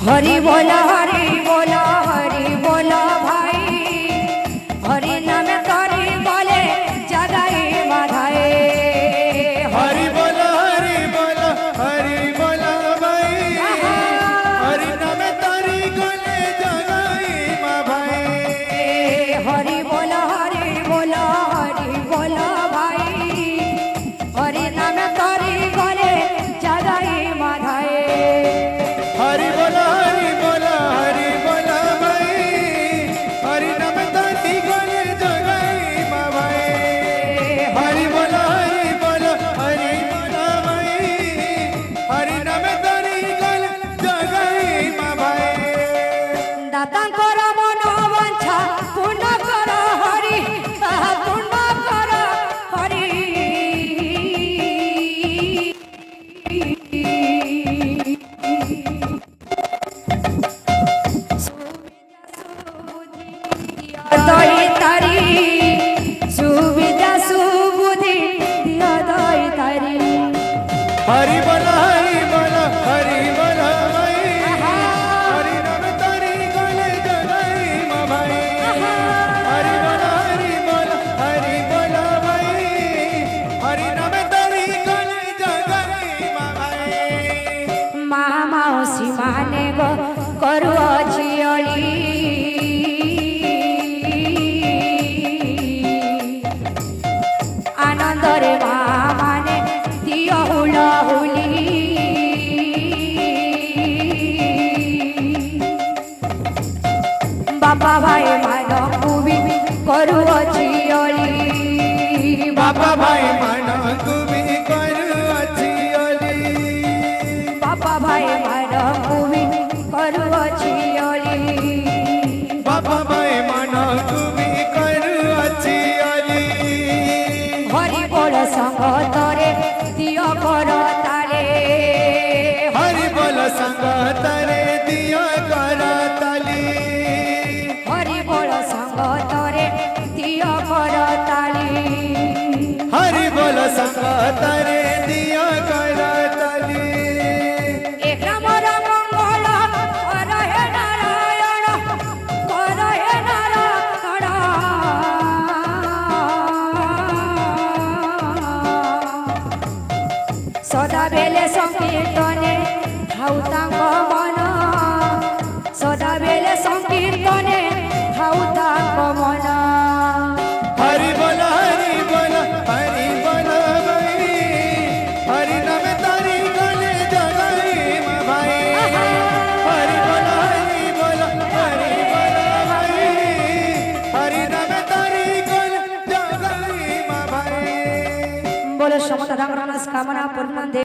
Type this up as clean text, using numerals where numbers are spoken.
हरि बोला हरि बोला हरि बोला भाई हरि नाम तारी बोले जगाई माधाए हरि बोला भाई हरि नाम तारी बोले जगाई मा भाई हरि बोला भाई हरि नाम तारी बोले जगाई माधाए हरि बोला भाई हरि नाम तारी बोले जगाई मा भाई हरि बोला भाई हरि नाम तारी बोले जगाई मा भाई दाता करा मनो वांछा पूर्ण करा हरि पूर्ण करा हरि दई तारी सुविधा सुबुद्धि दई तारी हरि बोला भाई हरि नाम तारी बोले जगाई मा भाई हरि बोला भाई हरि नाम तारी बोले जगाई मा भाई मामा माने गो करू ବାପା ଭାଇ ମାନଙ୍କୁ ବି କରୁଅଛି ଅଳି ବାପା ଭାଇ ମାନଙ୍କୁ ବି କରୁଅଛି ଅଳି ବାପା ଭାଇ ମାନଙ୍କୁ ବି କରୁଅଛି ଅଳି ବାପା ଭାଇ ମାନଙ୍କୁ ବି କରୁଅଛି ଅଳି ହରି ବୋଳ ସଙ୍ଗତରେ ଦିଅ କର ତାଳେ ହରି ବୋଲ ସଙ୍ଗତରେ ଦିଅ କର ତାଲି ହରି ବୋଳ ସଙ୍ଗତରେ ଦିଅ କର ତାଳି ହରି ବୋଲ ସଙ୍ଗତରେ ଦିଅ କର ତାଲି ଏ ଗ୍ରାମର ମଙ୍ଗଳ କର ହେ ନାରାୟଣ କର ହେ ନାରାୟଣ ସଦାବେଲେ ସଂକୀର୍ତ୍ତନେ ଥାଉ ତାଙ୍କ ମନ ସଦାବେଲେ ସଂକୀର୍ତ୍ତନେ ଥାଉ ତାଙ୍କ ମନ हरि बोल हरि बोल भाई हरि नाम तारी गले जगाई भाई हरि बोल भाई हरि नाम तारी गले जगाई भाई बोलो समता धर्म मनस्कामना पूर्ण दे